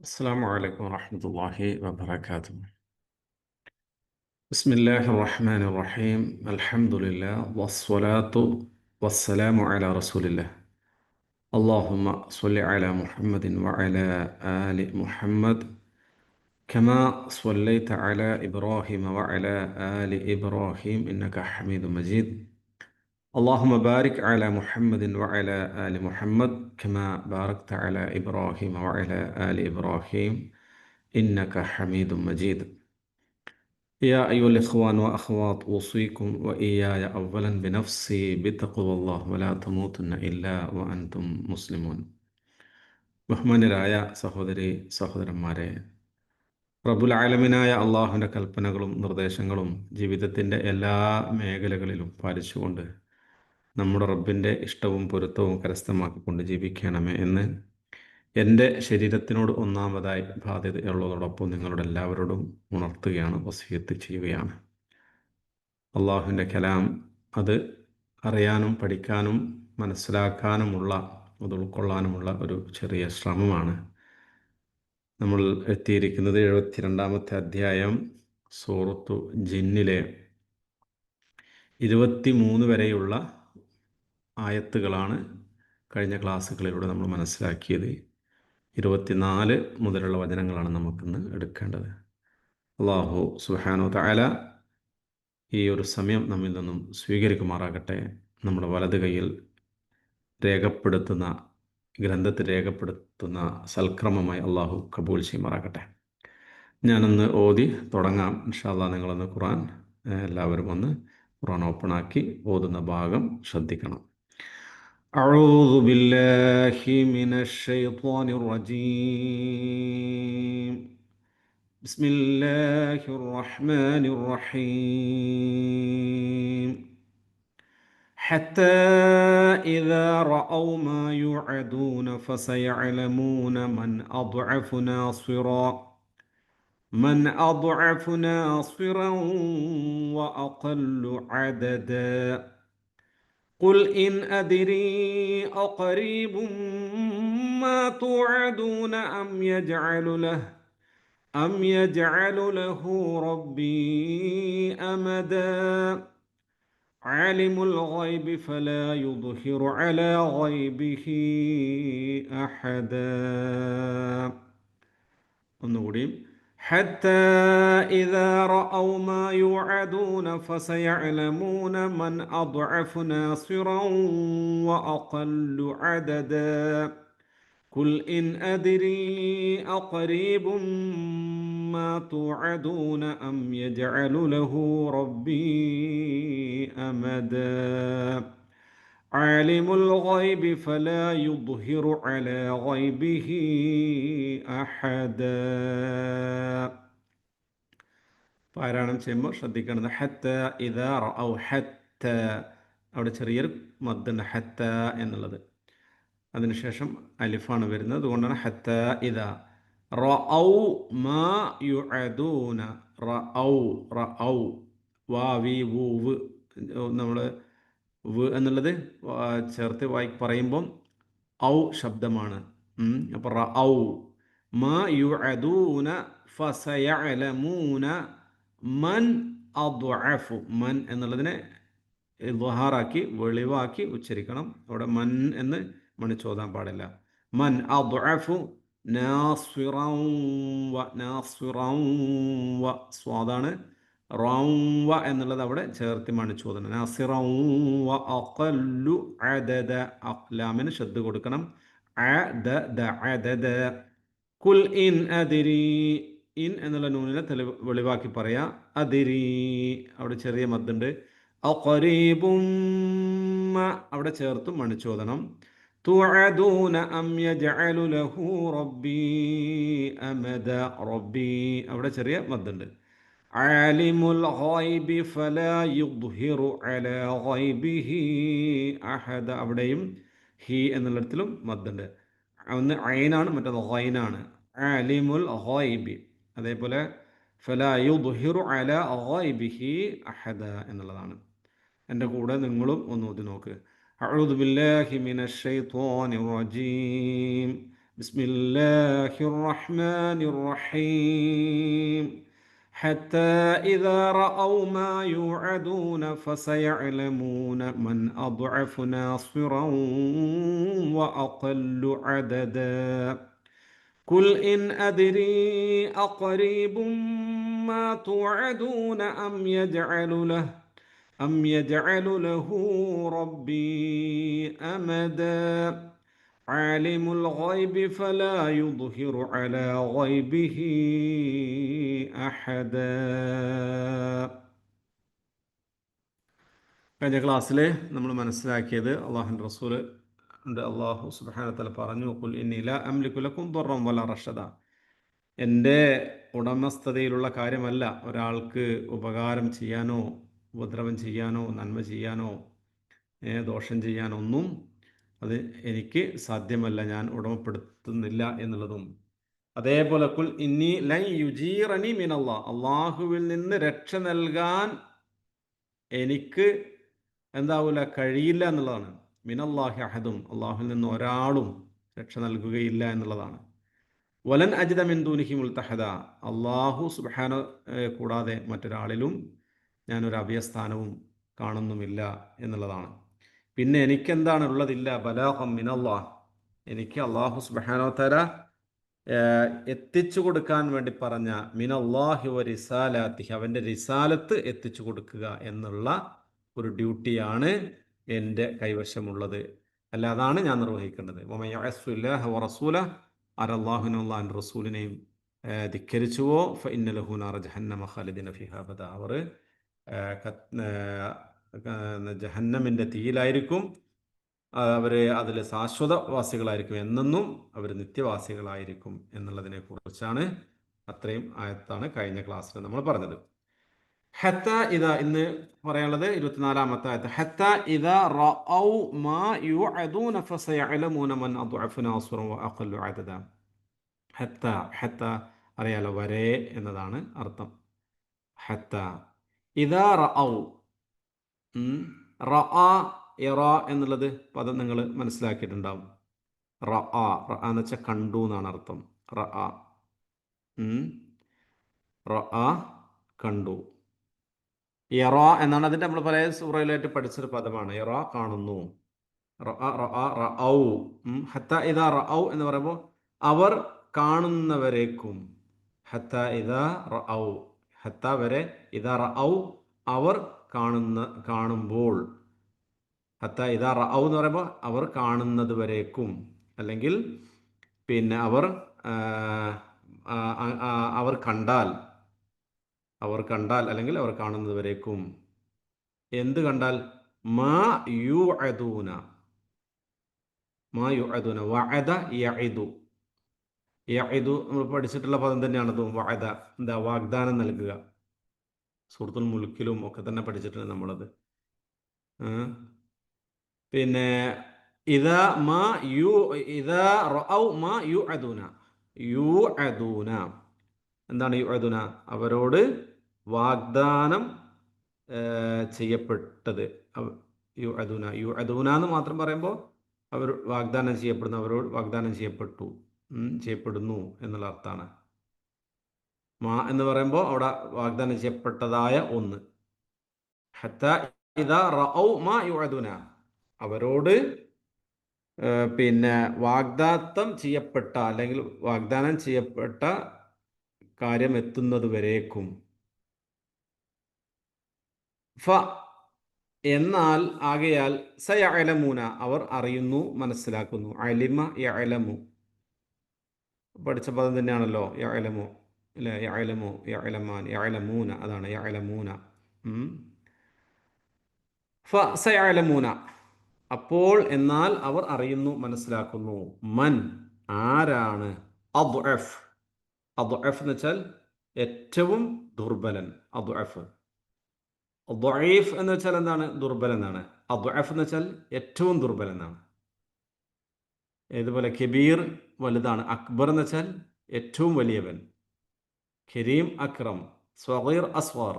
السلام عليكم ورحمة الله وبركاته. بسم الله الرحمن الرحيم. الحمد لله والصلاة والسلام على رسول الله. اللهم صل على محمد وعلى آل محمد كما صليت على إبراهيم وعلى آل إبراهيم إنك حميد مجيد. اللهم بارك على محمد وعلى آل محمد كما باركت على إبراهيم وعلى آل إبراهيم إنك حميد مجيد. يا أيها الإخوان وأخوات أوصيكم وإياي أولا بنفسي بتقوى الله ولا تموتن إلا وأنتم مسلمون. ബഹുമാന്യരായ സഹോദരി സഹോദരന്മാരെ, റബ്ബുൽ ആലമീനായ അള്ളാഹുവിൻ്റെ കൽപ്പനകളും നിർദ്ദേശങ്ങളും ജീവിതത്തിൻ്റെ എല്ലാ മേഖലകളിലും പാലിച്ചുകൊണ്ട് നമ്മുടെ റബ്ബിൻ്റെ ഇഷ്ടവും പൊരുത്തവും കരസ്ഥമാക്കിക്കൊണ്ട് ജീവിക്കണമേ എന്ന് എൻ്റെ ശരീരത്തിനോട് ഒന്നാമതായി ബാധ്യതയുള്ളതോടൊപ്പം നിങ്ങളുടെ എല്ലാവരോടും ഉണർത്തുകയാണ്, വസിയത്ത് ചെയ്യുകയാണ്. അള്ളാഹുവിൻ്റെ കലാം അത് അറിയാനും പഠിക്കാനും മനസ്സിലാക്കാനുമുള്ള, അത് ഉൾക്കൊള്ളാനുമുള്ള ഒരു ചെറിയ ശ്രമമാണ്. നമ്മൾ എത്തിയിരിക്കുന്നത് 72-ാമത്തെ അധ്യായം സൂറത്തു ജിന്നിലെ 23 വരെയുള്ള ആയത്തുകളാണ് കഴിഞ്ഞ ക്ലാസ്സുകളിലൂടെ നമ്മൾ മനസ്സിലാക്കിയത്. 24 മുതലുള്ള വചനങ്ങളാണ് നമുക്കിന്ന് എടുക്കേണ്ടത്. അള്ളാഹു സുബ്ഹാനഹു വ തആല ഈ ഒരു സമയം നമ്മിൽ നിന്നും സ്വീകരിക്കുമാറാകട്ടെ. നമ്മുടെ വലത് കൈയിൽ രേഖപ്പെടുത്തുന്ന, ഗ്രന്ഥത്തിൽ രേഖപ്പെടുത്തുന്ന സൽക്രമമായി അള്ളാഹു കബൂൽ ചെയ്യുമാറാകട്ടെ. ഞാനൊന്ന് ഓതി തുടങ്ങാം. ഇൻഷാ അല്ലാഹ് നിങ്ങളൊന്ന് ഖുർആൻ എല്ലാവരും ഒന്ന് ഖുർആൻ ഓപ്പണാക്കി ഓതുന്ന ഭാഗം ശ്രദ്ധിക്കണം. അഊദു ബില്ലാഹി മിനശ് ശൈത്വാനിർ റജീം. ബിസ്മില്ലാഹിർ റഹ്മാനിർ റഹീം. حتى إذا رأوا ما يوعدون فسيعلمون من أضعف ناصرا وأقل عددا. قل إن أدري أقريب ما توعدون أم يجعل له ربي أمدا. عالم الغيب فلا يظهر على غيبه أحدا. ഒന്നുകൂടി. حتى إذا رأوا ما يوعدون فسيعلمون من أضعف ناصرا وأقل عددا. قل إن أدري أقريب ما توعدون أم يجعل له ربي أمدا. عالم الغيب فلا يظهر على غيبه أحدا. പാരായണം ചെയ്യുമ്പോൾ ശ്രദ്ധിക്കേണ്ടത് ഹത്ത ഇദാ റഔ. ഹത്ത അവിടെ ചെറിയൊരു മദ്ദുണ്ട്, ഹത്ത എന്നുള്ളത്. അതിനുശേഷം അലിഫാണ് വരുന്നത്, അതുകൊണ്ടാണ് ഹത്ത ഇദാ റഔ മാ യുഅദൂന. റഔ റഔ വാവി വൂവ്, നമ്മൾ വ് എന്നുള്ളത് ചേർത്ത് പറയുമ്പം ഔ ശബ്ദമാണ്. അപ്പോൾ റഔ മാ യുഅദൂന ഫസയഅലമൂന മൻ അദ്അഫു. മൻ എന്നുള്ളതിനെ ഇദ്ഹാറാക്കി വെളിവാക്കി ഉച്ചരിക്കണം. അവിടെ മൻ എന്ന് മണിച്ചോതാൻ പാടില്ല. മൻ അദ്അഫു നാസിറൻ വ സ്വാദാണ്. റൗവ എന്നുള്ളത് അവിടെ ചേർത്ത് മണിച്ചോദനം. നാസിറൻ വ അഖല്ലു അദദ. ലാമിന് ശബ്ദ കൊടുക്കണം. അദദ. കുൽ ഇൻ അദ്രി. ഇൻ എന്നുള്ള നൂനിനെ വെളിവാക്കി പറയാ. അദ്രി അവിടെ ചെറിയ മദ്ദുണ്ട്. അഖരീബും അവിടെ ചേർത്തും മണിച്ചോദനം. തുഅദൂന അം യജഅലു ലഹു റബ്ബി അമദ. റബ്ബി അവിടെ ചെറിയ മദ്ദുണ്ട്. ആലിമുൽ ഗൈബി ഫലാ യുദ്ഹിറു അലാ ഗൈബിഹി അഹദ. അവിടെയും ഹി എന്നുള്ളിടത്തിലും മദ്ദുണ്ട്. ഒന്ന് ഐനാണ്, മറ്റേത് ഗൈനാണ്. ആലിമുൽ ഗൈബി. അതേപോലെ ഫലാ യുദ്ഹിറു അലാ ഗൈബിഹി അഹദ എന്നുള്ളതാണ്. എൻ്റെ കൂടെ നിങ്ങളും ഒന്ന് ഓതി നോക്ക്. അഊദു ബില്ലാഹി മിനശ് ശൈത്വാനിർ റജീം. بسم الله الرحمن الرحيم حتى إذا رأوا ما يوعدون فسيعلمون من أضعف ناصرا وأقل عددا قل إن أدري أقريب ما توعدون أم يجعل له ربي أمدا عالم الغيب فلا يظهر على غيبه أحدا. കഴിഞ്ഞ ക്ലാസ്സിൽ നമ്മൾ മനസ്സിലാക്കിയത് അള്ളാഹുവിൻ്റെ റസൂൽ അള്ളാഹു സുബ്ഹാനഹു വ തആല പറഞ്ഞു, ഖുൽ ഇന്നി ലാ അംലികു ലക്കും ദർറൻ വലാ റഷദ. എൻ്റെ ഉടമസ്ഥതയിലുള്ള കാര്യമല്ല ഒരാൾക്ക് ഉപകാരം ചെയ്യാനോ ഉപദ്രവം ചെയ്യാനോ നന്മ ചെയ്യാനോ ദോഷം ചെയ്യാനോ ഒന്നും അത് എനിക്ക് സാധ്യമല്ല, ഞാൻ ഉടമപ്പെടുത്തുന്നില്ല എന്നുള്ളതും. അതേപോലെ കുൽ ഇന്നി ലൻ യുജീറനി മിനല്ലാഹ്, അള്ളാഹുവിൽ നിന്ന് രക്ഷ നൽകാൻ എനിക്ക് എന്താവൂല, കഴിയില്ല എന്നുള്ളതാണ്. മിനല്ലാഹി അഹദും, അള്ളാഹുവിൽ നിന്ന് ഒരാളും രക്ഷ നൽകുകയില്ല എന്നുള്ളതാണ്. വലൻ അജിദ മിൻ ദൂനിഹി മുൽതഹദ, അള്ളാഹു സുബ്ഹാനഹു കൂടാതെ മറ്റൊരാളിലും ഞാനൊരു അഭയസ്ഥാനവും കാണുന്നുമില്ല എന്നുള്ളതാണ്. പിന്നെ എനിക്കെന്താണ് ഉള്ളതില്ല, ബലാഗം മിനല്ലാഹ്, എനിക്ക് അള്ളാഹു സുബ്ഹാനഹു വ തആല എത്തിച്ചു കൊടുക്കാൻ വേണ്ടി പറഞ്ഞ മിനല്ലാഹി വ റിസാലാത്തിഹി, അവൻ്റെ റിസാലത്ത് എത്തിച്ചു കൊടുക്കുക എന്നുള്ള ഒരു ഡ്യൂട്ടിയാണ് എൻ്റെ കൈവശമുള്ളത്. അല്ല, അതാണ് ഞാൻ നിർവഹിക്കേണ്ടത്. വമൻ യഅസ്സില്ലാഹ വ റസൂലഹു, അല്ലാഹുവിനെയും അല്ലാഹുവിൻ്റെ റസൂലിനെയും ധിക്കരിച്ചുവോ ഫഇന്ന ലഹു നാറ ജഹന്നമ ഖാലിദീന ഫീഹാ അബദ, അവർ ജഹന്നമിൻ്റെ തീയിലായിരിക്കും, അവർ അതിൽ ശാശ്വതവാസികളായിരിക്കും, എന്നെന്നും അവർ നിത്യവാസികളായിരിക്കും എന്നുള്ളതിനെ കുറിച്ചാണ്, അത്രയും ആയത്താണ് കഴിഞ്ഞ ക്ലാസ്സിൽ നമ്മൾ പറഞ്ഞത്. ഹത്ത ഇദ, ഇന്ന് പറയാനുള്ളത് 24-ാമത്തെ ആയത്ത്. ഹത്ത ഇദ റഅൗ മാ യുഅദൂന ഫസയഅലമൂന മൻ അദ്അഫു നാസിറൻ വഅഖല്ലു അദദ. ഹത്ത, ഹത്ത അറിയാലോ, വരെ എന്നതാണ് അർത്ഥം. ഹത്ത ഇദ റഅൗ, റഅ ഇറ എന്നുള്ളത് പദം നിങ്ങൾ മനസ്സിലാക്കിയിട്ടുണ്ടാവും. റഅ, റഅ എന്ന് വെച്ചാൽ കണ്ടു എന്നാണ് അർത്ഥം. റഅ, റഅ കണ്ടു. ഇറ എന്നാണ് അതിൻ്റെ, നമ്മൾ പല സൂറയിലായിട്ട് പഠിച്ചൊരു പദമാണ്. ഇറ കാണുന്നു. റഅ, റഅ, റഅൗ. ഹത്ത ഇദാ റഅൗ എന്ന് പറയുമ്പോൾ അവർ കാണുന്നവരേക്കും. ഹത്ത ഇദാ റഅൗ, ഹത്ത വരെ, ഇദാ റഅൗ അവർ കാണുമ്പോൾ. ഹത്ത ഇദാ റഅൗ എന്ന് പറയുമ്പോൾ അവർ കാണുന്നത് വരേക്കും, അല്ലെങ്കിൽ പിന്നെ അവർ കണ്ടാൽ, അല്ലെങ്കിൽ അവർ കാണുന്നത് വരേക്കും. എന്ത് കണ്ടാൽ? മാ യുഅദൂന, മാ യുഅദൂന, വഅദ യഇദു. യഇദു നമ്മൾ പഠിച്ചിട്ടുള്ള പദം തന്നെയാണത്. വഅദ എന്താ, വാഗ്ദാനം നൽകുക. സൂറത്തുൽ മുൽക്കിലും ഒക്കെ തന്നെ പഠിച്ചിട്ടുണ്ട് നമ്മളത്. പിന്നെ ഇദാ റഅൗ മാ യുഅദൂന, യുഅദൂന എന്താണ്? യുഅദൂന അവരോട് വാഗ്ദാനം ചെയ്യപ്പെട്ടത്. യുഅദൂന, യുഅദൂന എന്ന് മാത്രം പറയുമ്പോൾ അവർ വാഗ്ദാനം ചെയ്യപ്പെടുന്നു, അവരോട് വാഗ്ദാനം ചെയ്യപ്പെടുന്നു എന്നുള്ള അർത്ഥമാണ്. മാ എന്ന് പറയുമ്പോൾ അവിടെ വാഗ്ദാനം ചെയ്യപ്പെട്ടതായ ഒന്ന്. ഹത്ത ഇദാ റഅൗ മാ യുഅദൂന, അവരോട് പിന്നെ വാഗ്ദാത്തം ചെയ്യപ്പെട്ട, അല്ലെങ്കിൽ വാഗ്ദാനം ചെയ്യപ്പെട്ട കാര്യം എത്തുന്നത് വരേക്കും. ഫ എന്നാൽ, ആകയാൽ, സയഅലമൂന അവർ അറിയുന്നു, മനസ്സിലാക്കുന്നു. അലിമ യഅലമു പഠിച്ച പദം തന്നെയാണല്ലോ, യഅലമു അല്ലേ, യഅലമു, യഅലമാൻ, യഅലമൂന, അതാണ് യഅലമൂന. ഫ സയഅലമൂന അപ്പോൾ, എന്നാൽ അവർ അറിയുന്നു, മനസ്സിലാക്കുന്നു. മൻ ആരാണ്, അദ്അഫ്, അദ്അഫ് എന്ന് വെച്ചാൽ ഏറ്റവും ദുർബലൻ. അദ്അഫ്, ദഈഫ് എന്ന് വെച്ചാൽ എന്താണ്? ദുർബലൻ എന്നാണ്. അദ്അഫ് എന്ന് വെച്ചാൽ ഏറ്റവും ദുർബലൻ എന്നാണ്. ഇതുപോലെ കബീർ വലുതാണ്, അക്ബർ എന്ന് വെച്ചാൽ ഏറ്റവും വലിയവൻ, കരീം അക്രം, സ്വഗീർ അസ്ഗർ,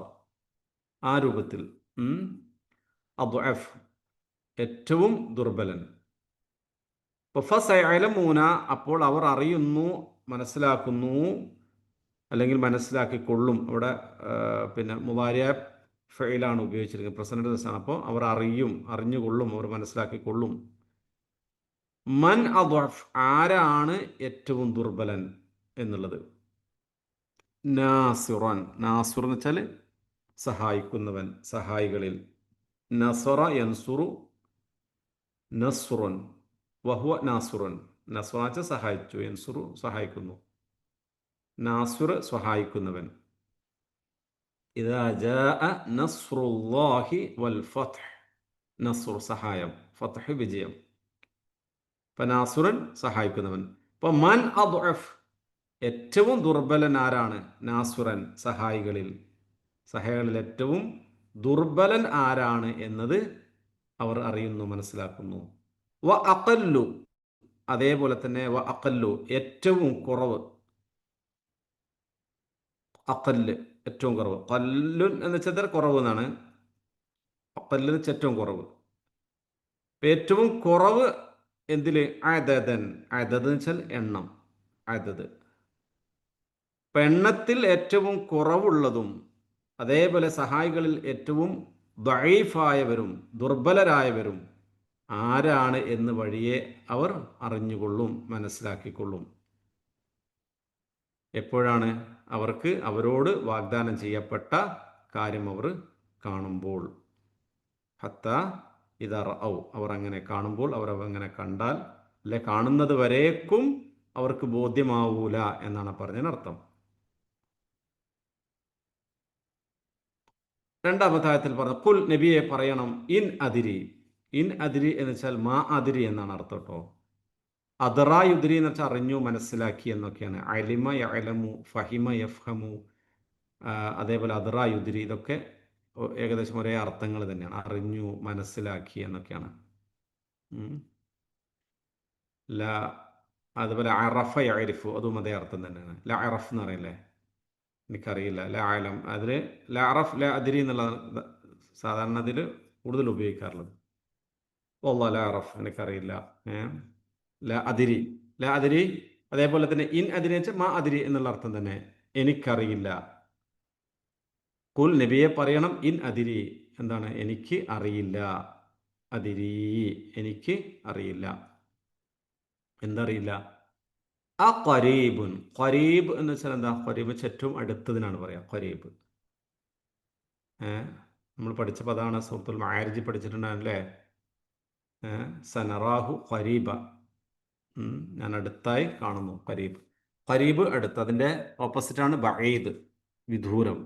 ആ രൂപത്തിൽ. അദ്അഫ് ഏറ്റവും ദുർബലൻ. ഫസയലമൂന, അപ്പോൾ അവർ അറിയുന്നു, മനസ്സിലാക്കുന്നു, അല്ലെങ്കിൽ മനസ്സിലാക്കിക്കൊള്ളും. അവിടെ പിന്നെ മുവാരിയ ഫെയിലാണ് ഉപയോഗിച്ചിരിക്കുന്നത്, പ്രസന്റ് ടെൻസാണ്. അപ്പോൾ അവർ അറിഞ്ഞുകൊള്ളും, അവർ മനസ്സിലാക്കിക്കൊള്ളും. മൻ അദ്വഫ്, ആരാണ് ഏറ്റവും ദുർബലൻ എന്നുള്ളത്. നാസിറൻ, നാസുർ എന്ന് വെച്ചാൽ സഹായിക്കുന്നവൻ, സഹായികളിൽ. നസറ യൻസുറു നസ്റുൻ വഹുവ നാസുറുൻ. നസ്റ വെച്ചാൽ സഹായിച്ചു, യൻസുറു സഹായിക്കുന്നു, നാസുർ സഹായിക്കുന്നവൻ. ഇദാ ജാഅ നസ്റുല്ലാഹി വൽ ഫത്ഹ്, നസ്ർ സഹായം, ഫത്ഹ് വിജയം. അപ്പം നാസുറൻ സഹായിക്കുന്നവൻ. അപ്പം മൻ അദ്അഫ്, ഏറ്റവും ദുർബലൻ ആരാണ്? നാസുറൻ, സഹായികളിൽ ഏറ്റവും ദുർബലൻ ആരാണ് എന്നത് അവർ അറിയുന്നു, മനസ്സിലാക്കുന്നു. വ അഖല്ലു, അതേപോലെ തന്നെ വ അഖല്ലു, ഏറ്റവും കുറവ്. അഖല്ല് ഏറ്റവും കുറവ്, ഖല്ലുൻ എന്ന് വെച്ചാൽ കുറവ് എന്നാണ്. അഖല്ല് എന്ന് വെച്ചാൽ ഏറ്റവും കുറവ്. ഏറ്റവും കുറവ് എന്തില്? അദദൻ, അദദ് എന്ന് വെച്ചാൽ എണ്ണം, അദദ്. എണ്ണത്തിൽ ഏറ്റവും കുറവുള്ളതും അതേപോലെ സഹായികളിൽ ഏറ്റവും ദഈഫായവരും ദുർബലരായവരും ആരാണ് എന്ന് വഴിയെ അവർ അറിഞ്ഞുകൊള്ളും, മനസ്സിലാക്കിക്കൊള്ളും. എപ്പോഴാണ്? അവരോട് വാഗ്ദാനം ചെയ്യപ്പെട്ട കാര്യം അവർ കാണുമ്പോൾ. ഹത്ത ഇദാ റഔ, അവർ അങ്ങനെ കാണുമ്പോൾ, അവർ അങ്ങനെ കണ്ടാൽ, അല്ലെ കാണുന്നത് വരേക്കും അവർക്ക് ബോധ്യമാവൂല എന്നാണ് പറഞ്ഞതിനർത്ഥം. രണ്ടാമത്തെ ആയത്തിൽ പറഞ്ഞു, കുൽ, നബിയെ പറയണം, ഇൻ അതിരി. ഇൻ അതിരി എന്ന് വെച്ചാൽ മാ അതിരി എന്നാണ് അർത്ഥം കേട്ടോ. അദറാ യുദ്രി എന്ന് വെച്ചാൽ അറിഞ്ഞു, മനസ്സിലാക്കി എന്നൊക്കെയാണ്. അലിമ യഅലമു, ഫഹിമ യഫ്ഹമു, അതേപോലെ അദറാ യുദ്രി, ഇതൊക്കെ ഏകദേശം ഒരേ അർത്ഥങ്ങൾ തന്നെയാണ്. അറിഞ്ഞു, മനസ്സിലാക്കി എന്നൊക്കെയാണ്. അതുപോലെ അറഫ യഅരിഫു, അതും അതേ അർത്ഥം തന്നെയാണ്. ല അറഫ് എന്ന് പറയില്ലേ, എനിക്കറിയില്ല. ല ആലം, അതിൽ ല അറഫ് ല അതിരി എന്നുള്ള സാധാരണ അതിൽ കൂടുതൽ ഉപയോഗിക്കാറുള്ളത്. വല്ലാ ല അറഫ്, എനിക്കറിയില്ല. ല അതിരി, ല അതിരി. അതേപോലെ തന്നെ ഇൻ അതിരി വെച്ചാൽ മാ അതിരി എന്നുള്ള അർത്ഥം തന്നെ, എനിക്കറിയില്ല. കുൽ, നബിയെ പറയണം, ഇൻ അതിരി, എന്താണ്? എനിക്ക് അറിയില്ല. അതിരി, എനിക്ക് അറിയില്ല. എന്തറിയില്ല? ആ ഖരീബുൻ, ഖരീബ് എന്ന് വെച്ചാൽ എന്താ? ഖരീബ് ഏറ്റവും അടുത്തതിനാണ് പറയാ ഖരീബ്. നമ്മൾ പഠിച്ച പദമാണ്, സൂറത്തുൽ മആരിജ് പഠിച്ചിട്ടുണ്ടാണല്ലേ. സനറാഹു ഖരീബ, ഞാൻ അടുത്തായി കാണുന്നു. ഖരീബ്, ഖരീബ് അടുത്ത്. അതിൻ്റെ ഓപ്പോസിറ്റാണ് ബഈദ്, വിദൂരം,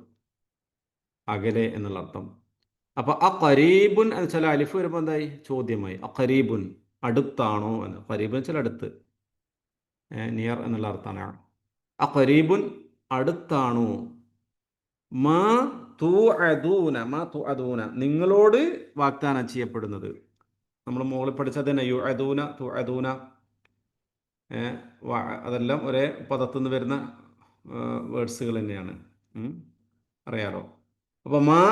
അകലെ എന്നുള്ള അർത്ഥം. അപ്പൊ ആ ഖരീബുൻ എന്ന് വെച്ചാൽ അലിഫ് വരുമ്പോൾ എന്തായി? ചോദ്യമായി. ആ ഖരീബുൻ, അടുത്താണോ എന്ന്. ഖരീബ് എന്ന് വെച്ചാൽ അടുത്ത്, നിയർ എന്നുള്ള അർത്ഥമാണ്. ആ ഖരീബുൻ, അടുത്താണോ? മാ തുഅദൂന, മാ തുഅദൂന, നിങ്ങളോട് വാഗ്ദാനം ചെയ്യപ്പെടുന്നത്. നമ്മൾ മുകളിൽ പഠിച്ചത് തന്നെ, യുഅദൂന, തുഅദൂന, അതെല്ലാം ഒരേ പദത്തു നിന്ന് വരുന്ന വേർഡ്സുകൾ തന്നെയാണ്. അറിയാലോ. അപ്പൊ മാ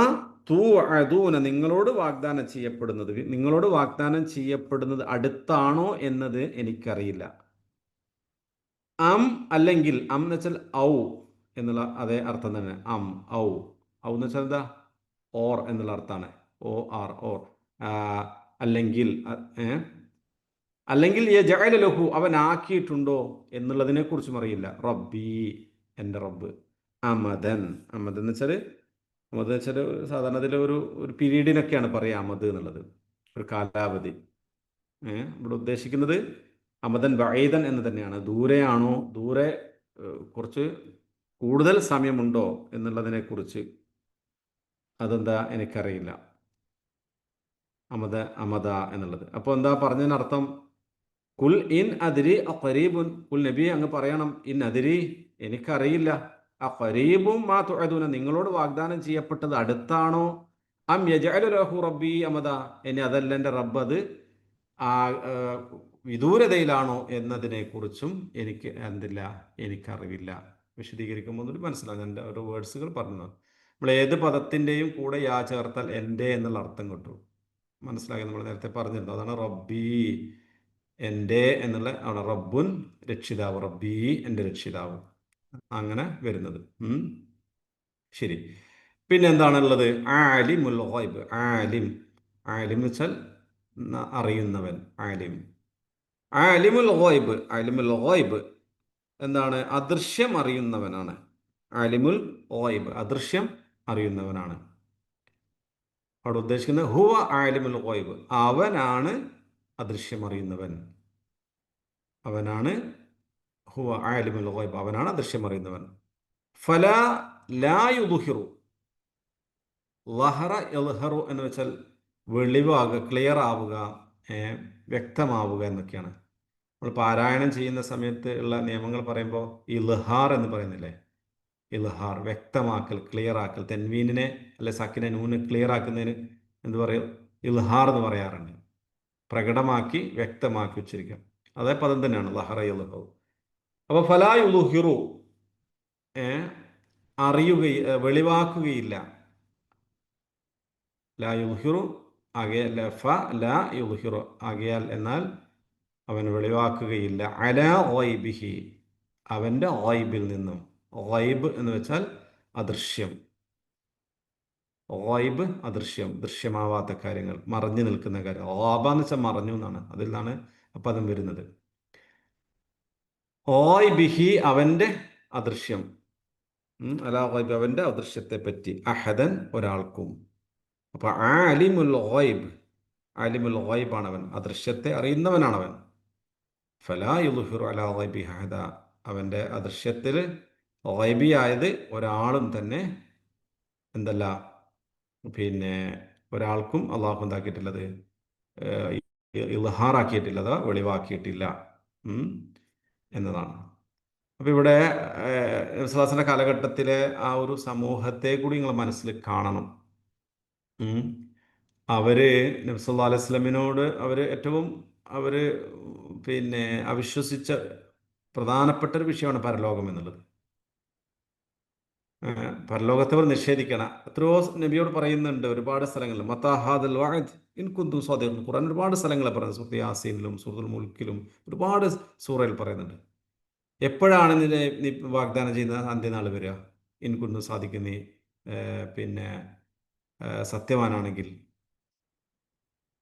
തുഅദൂന, നിങ്ങളോട് വാഗ്ദാനം ചെയ്യപ്പെടുന്നത് അടുത്താണോ എന്നത് എനിക്കറിയില്ല. അല്ലെങ്കിൽ എന്ന് വെച്ചാൽ ഔ എന്നുള്ള അതേ അർത്ഥം തന്നെ. ഔ എന്ന് വെച്ചാൽ എന്താ? ഓർ എന്നുള്ള അർത്ഥമാണ്. OR, or. അല്ലെങ്കിൽ യജഅല ലഹു, അവൻ ആക്കിയിട്ടുണ്ടോ എന്നുള്ളതിനെ കുറിച്ചും അറിയില്ല. റബ്ബി, എൻ്റെ റബ്ബ്. അമദൻ എന്ന് വെച്ചാൽ സാധാരണ അതിൽ ഒരു പീരീഡിനൊക്കെയാണ് പറയുക അമദ് എന്നുള്ളത്, ഒരു കാലാവധി. ഇവിടെ ഉദ്ദേശിക്കുന്നത് അമദൻ ബഈദൻ എന്ന് തന്നെയാണ്. ദൂരെയാണോ, ദൂരെ കുറച്ച് കൂടുതൽ സമയമുണ്ടോ എന്നുള്ളതിനെ കുറിച്ച് അതെന്താ എനിക്കറിയില്ല. അമദ എന്നുള്ളത്. അപ്പോൾ എന്താ പറഞ്ഞതിനർത്ഥം? കുൽ ഇൻ അതിരി അഖരീബുൻ, കുൽ നബി അങ്ങ് പറയണം, ഇൻ അതിരി, എനിക്കറിയില്ല. അഖരീബും മാ തുഅദൂന, നിങ്ങളോട് വാഗ്ദാനം ചെയ്യപ്പെട്ടത് അടുത്താണോ? അം യജഅലു ലഹു റബ്ബി അമദ, ഇനി അതല്ല എൻ്റെ റബ്ബ് അത് വിദൂരതയിലാണോ എന്നതിനെ കുറിച്ചും എനിക്കറിവില്ല. വിശദീകരിക്കുമ്പോൾ മനസ്സിലാകും. എൻ്റെ ഓരോ വേർഡ്സുകൾ പറഞ്ഞു. നമ്മൾ ഏത് പദത്തിൻ്റെയും കൂടെ യാ ചേർത്താൽ എൻ്റെ എന്നുള്ള അർത്ഥം കിട്ടും. മനസ്സിലാക്കി, നമ്മൾ നേരത്തെ പറഞ്ഞിരുന്നു. അതാണ് റബ്ബി, എൻ്റെ എന്നുള്ള അവിടെ റബ്ബുൻ രക്ഷിതാവ്, റബ്ബി എൻ്റെ രക്ഷിതാവ്, അങ്ങനെ വരുന്നത്. ശരി. പിന്നെ എന്താണുള്ളത്? ആലിമുൽ ഗൈബ്. ആലിം, ആലിം എന്ന് വെച്ചാൽ അറിയുന്നവൻ, ആലിം. ആലിമുൽ ഗൈബ്, ആലിമുൽ ഗൈബ് എന്താണ്? അദൃശ്യം അറിയുന്നവനാണ്. ആലിമുൽ ഗൈബ് അദൃശ്യം അറിയുന്നവനാണ്. അവിടെ ഉദ്ദേശിക്കുന്നത് ഹുവ ആലിമുൽ ഗൈബ്, അവനാണ് അദൃശ്യം അറിയുന്നവൻ. അവനാണ് ഹുവ ആലിമുൽ ഗൈബ്, അവനാണ് അദൃശ്യം അറിയുന്നവൻ. ഫലാ ലാ യുദ്ഹിറു, ലഹറ യൽഹറു എന്ന് വെച്ചാൽ വെളിവാകുക, ക്ലിയർ ആവുക, വ്യക്തമാവുക എന്നൊക്കെയാണ്. നമ്മൾ പാരായണം ചെയ്യുന്ന സമയത്ത് ഉള്ള നിയമങ്ങൾ പറയുമ്പോൾ ഇൽഹാർ എന്ന് പറയുന്നില്ലേ? ഇൽഹാർ, വ്യക്തമാക്കൽ, ക്ലിയർ ആക്കൽ. തെൻവീനിനെ അല്ലെ സക്കിനെ നൂന് ക്ലിയർ ആക്കുന്നതിന് എന്ത് പറയും? ഇൽഹാർ എന്ന് പറയാറുണ്ട്. പ്രകടമാക്കി, വ്യക്തമാക്കി ഉച്ചരിക്കാം. അതേ പദം തന്നെയാണ് ലഹറ യൽഹറു. അപ്പോൾ ഫലാ യുദ്ഹിറു, വെളിവാക്കുകയില്ല. ലാ യുദ്ഹിറു ആകയാൽ, ഫ ലാ യുദ്ഹിറു ആകയാൽ എന്നാൽ അവൻ വെളിവാക്കുകയില്ല. അലാ ഗൈബിഹി, അവൻ്റെ ഗൈബിൽ നിന്നും. ഗൈബ് എന്ന് വെച്ചാൽ അദൃശ്യം. ഗൈബ് അദൃശ്യം, ദൃശ്യമാവാത്ത കാര്യങ്ങൾ, മറഞ്ഞു നിൽക്കുന്ന കാര്യം. ഗാബ എന്ന് വെച്ചാൽ മറഞ്ഞു എന്നാണ്, അതിൽ നിന്നാണ് പദം വരുന്നത്. ഗൈബിഹി അവൻ്റെ അദൃശ്യം, അലാ ഗൈബ് അവൻ്റെ അദൃശ്യത്തെ പറ്റി, അഹദൻ ഒരാൾക്കും. അപ്പൊ ആലിമുൽ ഗൈബ്, ആലിമുൽ ഗൈബാണ് അവൻ, അദൃശ്യത്തെ അറിയുന്നവനാണവൻ. ഫലാ യുദ്ഹിറു അലാ ഗൈബി അഹദ, അവൻ്റെ അദൃശ്യത്തിൽ ഗൈബിയായത് ഒരാളും തന്നെ എന്തല്ല, പിന്നെ ഒരാൾക്കും അള്ളാഹു എന്താക്കിയിട്ടുള്ളത്? ഇൽഹാറാക്കിയിട്ടില്ല, അഥവാ വെളിവാക്കിയിട്ടില്ല എന്നതാണ്. അപ്പം ഇവിടെ വിശ്വാസന്റെ കാലഘട്ടത്തിലെ ആ ഒരു സമൂഹത്തെ കൂടി നിങ്ങൾ മനസ്സിൽ കാണണം. അവര് നബി സല്ലല്ലാഹു അലൈഹി വസല്ലമിനോട് ഏറ്റവും പിന്നെ അവിശ്വസിച്ച പ്രധാനപ്പെട്ട ഒരു വിഷയമാണ് പരലോകം എന്നുള്ളത്. പരലോകത്തെ അവർ നിഷേധിക്കണം. എത്രയോ നബിയോട് പറയുന്നുണ്ട് ഒരുപാട് സ്ഥലങ്ങളിൽ, മത്താഹാദൽ വഅദ് ഇൻ കുന്തും സ്വാദിഖീൻ. ഖുർആൻ ഒരുപാട് സ്ഥലങ്ങളെ പറയുന്നത്, സൂറത്തുൽ യാസീനിലും സൂറത്തുൽ മുൽക്കിലും ഒരുപാട് സൂറയിൽ പറയുന്നുണ്ട്. എപ്പോഴാണ് നീ വാഗ്ദാനം ചെയ്യുന്ന അന്ത്യനാൾ വരിക? ഇൻ കുന്തും സാധിക്കുന്ന, പിന്നെ സത്യവാനാണെങ്കിൽ.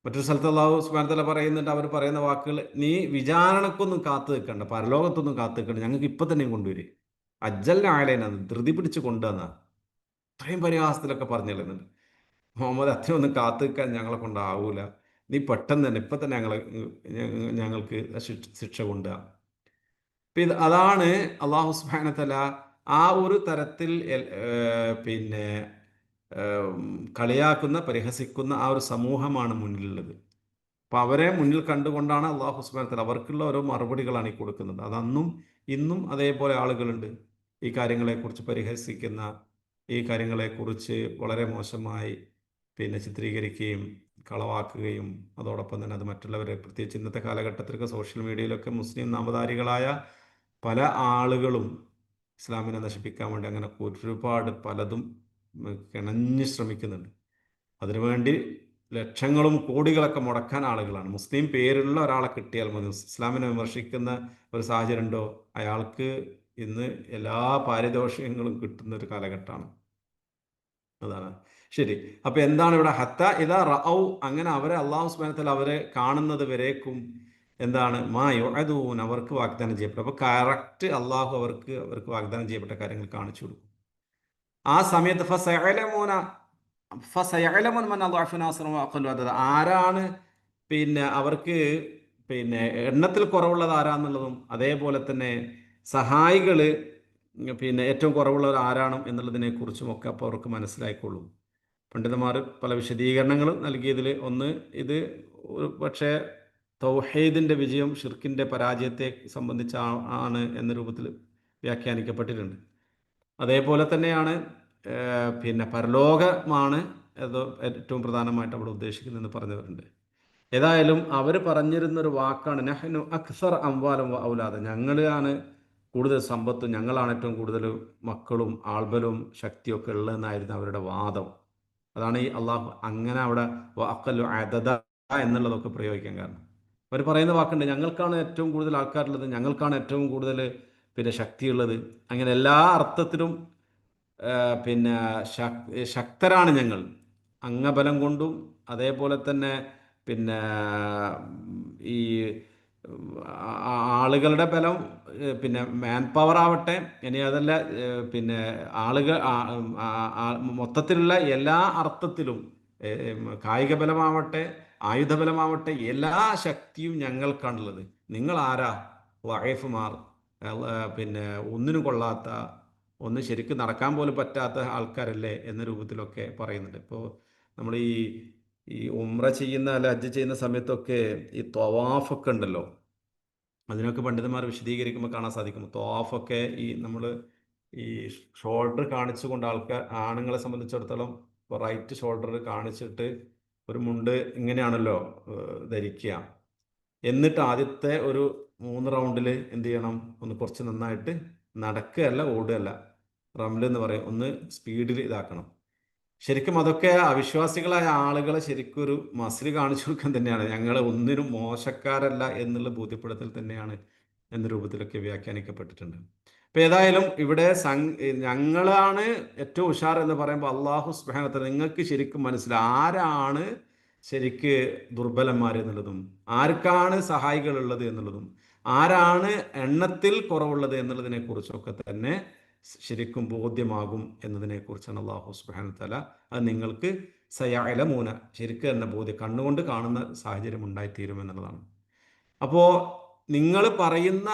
മറ്റൊരു സ്ഥലത്ത് അല്ലാഹു സുബ്ഹാനഹു വ തആല പറയുന്നുണ്ട്, അവർ പറയുന്ന വാക്കുകൾ, നീ വിചാരണക്കൊന്നും കാത്തു നിൽക്കണ്ട, പരലോകത്തൊന്നും കാത്തു നിൽക്കണ്ട, ഞങ്ങൾക്ക് ഇപ്പം തന്നെയും കൊണ്ടുവരും. അജ്ജലിന് ആളേനാണ്, ധൃതി പിടിച്ച് കൊണ്ടുവന്ന, അത്രയും പരിഹാസത്തിലൊക്കെ പറഞ്ഞു കളയുന്നുണ്ട്. മുഹമ്മദ് അത്രയൊന്നും കാത്തു നിൽക്കാൻ ഞങ്ങളെ കൊണ്ടാവൂല, നീ പെട്ടെന്ന് തന്നെ ഇപ്പം തന്നെ ഞങ്ങൾക്ക് ശിക്ഷ കൊണ്ടുക. അപ്പം അതാണ് അല്ലാഹു സുബ്ഹാനഹു വ തആല ആ ഒരു തരത്തിൽ പിന്നെ കളിയാക്കുന്ന, പരിഹസിക്കുന്ന ആ ഒരു സമൂഹമാണ് മുന്നിലുള്ളത്. അപ്പം അവരെ മുന്നിൽ കണ്ടുകൊണ്ടാണ് അല്ലാഹു സുബ്ഹാനഹു വ തആല അവർക്കുള്ള ഓരോ മറുപടികളാണ് ഈ കൊടുക്കുന്നത്. അതന്നും ഇന്നും അതേപോലെ ആളുകളുണ്ട് ഈ കാര്യങ്ങളെക്കുറിച്ച് പരിഹസിക്കുന്ന, ഈ കാര്യങ്ങളെക്കുറിച്ച് വളരെ മോശമായി പിന്നെ ചിത്രീകരിക്കുകയും കളവാക്കുകയും അതോടൊപ്പം തന്നെ അത് മറ്റുള്ളവരെ, പ്രത്യേകിച്ച് ഇന്നത്തെ കാലഘട്ടത്തിലൊക്കെ സോഷ്യൽ മീഡിയയിലൊക്കെ മുസ്ലിം നാമധാരികളായ പല ആളുകളും ഇസ്ലാമിനെ നശിപ്പിക്കാൻ വേണ്ടി അങ്ങനെ ഒരുപാട് പലതും കിണഞ്ഞ് ശ്രമിക്കുന്നുണ്ട്. അതിനുവേണ്ടി ലക്ഷങ്ങളും കോടികളൊക്കെ മുടക്കാൻ ആളുകളാണ്. മുസ്ലിം പേരുള്ള ഒരാളെ കിട്ടിയാൽ മതി, ഇസ്ലാമിനെ വിമർശിക്കുന്ന ഒരു സാഹചര്യം ഉണ്ടോ, അയാൾക്ക് ഇന്ന് എല്ലാ പാരിതോഷികങ്ങളും കിട്ടുന്ന ഒരു കാലഘട്ടമാണ്. അതാണ് ശരി. അപ്പൊ എന്താണ് ഇവിടെ? ഹത്ത ഇദാ റഔ, അങ്ങനെ അവരെ അല്ലാഹു സുബ്ഹാനഹു വ തആല അവരെ കാണുന്നത് വരേക്കും എന്താണ്? മാ യുഅദൂൻ, അവർക്ക് വാഗ്ദാനം ചെയ്യപ്പെട്ടു. അപ്പൊ കറക്റ്റ് അള്ളാഹു അവർക്ക് വാഗ്ദാനം ചെയ്യപ്പെട്ട കാര്യങ്ങൾ കാണിച്ചു കൊടുക്കും. ആ സമയത്ത് ആരാണ് പിന്നെ അവർക്ക് പിന്നെ എണ്ണത്തിൽ കുറവുള്ളത് ആരാന്നുള്ളതും, അതേപോലെ തന്നെ സഹായികള് പിന്നെ ഏറ്റവും കുറവുള്ളവർ ആരാണ് എന്നുള്ളതിനെ കുറിച്ചും ഒക്കെ അപ്പോൾ അവർക്ക് മനസ്സിലായിക്കൊള്ളും. പണ്ഡിതന്മാർ പല വിശദീകരണങ്ങളും നൽകിയതിൽ ഒന്ന്, ഇത് ഒരു പക്ഷേ തൗഹീദിന്റെ വിജയം ഷിർക്കിന്റെ പരാജയത്തെ സംബന്ധിച്ച ആണ് എന്ന രൂപത്തിൽ വ്യാഖ്യാനിക്കപ്പെട്ടിട്ടുണ്ട്. അതേപോലെ തന്നെയാണ് പിന്നെ പരലോകമാണ് അത് ഏറ്റവും പ്രധാനമായിട്ട് അവിടെ ഉദ്ദേശിക്കുന്നതെന്ന് പറഞ്ഞവരുണ്ട്. ഏതായാലും അവർ പറഞ്ഞിരുന്നൊരു വാക്കാണ് നഹ്നു അക്സർ അംവാലും ഔലാദ, ഞങ്ങളാണ് കൂടുതൽ സമ്പത്തും, ഞങ്ങളാണ് ഏറ്റവും കൂടുതൽ മക്കളും ആൾബലവും ശക്തിയൊക്കെ ഉള്ളതെന്നായിരുന്നു അവരുടെ വാദം. അതാണ് ഈ അള്ളാഹു അങ്ങനെ അവിടെ അഖല്ലു അദദ എന്നുള്ളതൊക്കെ പ്രയോഗിക്കാൻ കാരണം. അവർ പറയുന്ന വാക്കുണ്ട്, ഞങ്ങൾക്കാണ് ഏറ്റവും കൂടുതൽ ആൾക്കാരുള്ളത്, ഞങ്ങൾക്കാണ് ഏറ്റവും കൂടുതൽ പിന്നെ ശക്തിയുള്ളത്. അങ്ങനെ എല്ലാ അർത്ഥത്തിലും പിന്നെ ശക്തരാണ് ഞങ്ങൾ, അംഗബലം കൊണ്ടും അതേപോലെ തന്നെ പിന്നെ ഈ ആളുകളുടെ ബലം, പിന്നെ മാൻ പവർ ആവട്ടെ, ഇനി അതല്ല പിന്നെ ആളുകൾ മൊത്തത്തിലുള്ള എല്ലാ അർത്ഥത്തിലും കായിക ബലമാവട്ടെ ആയുധബലമാവട്ടെ എല്ലാ ശക്തിയും ഞങ്ങൾക്കാണുള്ളത്. നിങ്ങൾ ആരാ? വൈഫുമാർ, പിന്നെ ഒന്നിനും കൊള്ളാത്ത, ഒന്ന് ശരിക്കും നടക്കാൻ പോലും പറ്റാത്ത ആൾക്കാരല്ലേ എന്ന രൂപത്തിലൊക്കെ പറയുന്നുണ്ട്. ഇപ്പോൾ നമ്മൾ ഈ ഉംറ ചെയ്യുന്ന അല്ല ഹജ്ജ് ചെയ്യുന്ന സമയത്തൊക്കെ ഈ ത്വവാഫൊക്കെ ഉണ്ടല്ലോ, അതിനൊക്കെ പണ്ഡിതന്മാർ വിശദീകരിക്കുമ്പോൾ കാണാൻ സാധിക്കും. ത്വവാഫൊക്കെ ഈ നമ്മൾ ഈ ഷോൾഡർ കാണിച്ചുകൊണ്ട് ആണുങ്ങളെ സംബന്ധിച്ചിടത്തോളം റൈറ്റ് ഷോൾഡർ കാണിച്ചിട്ട് ഒരു മുണ്ട് ഇങ്ങനെയാണല്ലോ ധരിക്കുക. എന്നിട്ട് ആദ്യത്തെ ഒരു 3 റൗണ്ടിൽ എന്ത് ചെയ്യണം? ഒന്ന് കുറച്ച് നന്നായിട്ട് നടക്കുകയല്ല ഓടുകയല്ല, റംല് എന്ന് പറയും, ഒന്ന് സ്പീഡിൽ ഇതാക്കണം. ശരിക്കും അതൊക്കെ അവിശ്വാസികളായ ആളുകളെ ശരിക്കും ഒരു മസിൽ കാണിച്ചു കൊടുക്കാൻ തന്നെയാണ്, ഞങ്ങൾ ഒന്നിനും മോശക്കാരല്ല എന്നുള്ള ബോധ്യപ്പെടുത്തൽ തന്നെയാണ് എന്ന രൂപത്തിലൊക്കെ വ്യാഖ്യാനിക്കപ്പെട്ടിട്ടുണ്ട്. അപ്പം ഏതായാലും ഇവിടെ ഞങ്ങളാണ് ഏറ്റവും ഉഷാർ എന്ന് പറയുമ്പോൾ അള്ളാഹു സുബ്ഹാനഹു വ തആല നിങ്ങൾക്ക് ശരിക്കും മനസ്സിലായി ആരാണ് ശരിക്ക് ദുർബലന്മാർ എന്നുള്ളതും, ആർക്കാണ് സഹായികൾ ഉള്ളത് എന്നുള്ളതും, ആരാണ് എണ്ണത്തിൽ കുറവുള്ളത് എന്നുള്ളതിനെ കുറിച്ചൊക്കെ തന്നെ ശരിക്കും ബോധ്യമാകും എന്നതിനെ കുറിച്ചാണ് അള്ളാഹു സുബ്ഹാനഹു വ തആല അത് നിങ്ങൾക്ക് സയഅലമൂന ശരിക്കും തന്നെ ബോധ്യം കണ്ണുകൊണ്ട് കാണുന്ന സാഹചര്യം ഉണ്ടായിത്തീരും എന്നുള്ളതാണ്. അപ്പോൾ നിങ്ങൾ പറയുന്ന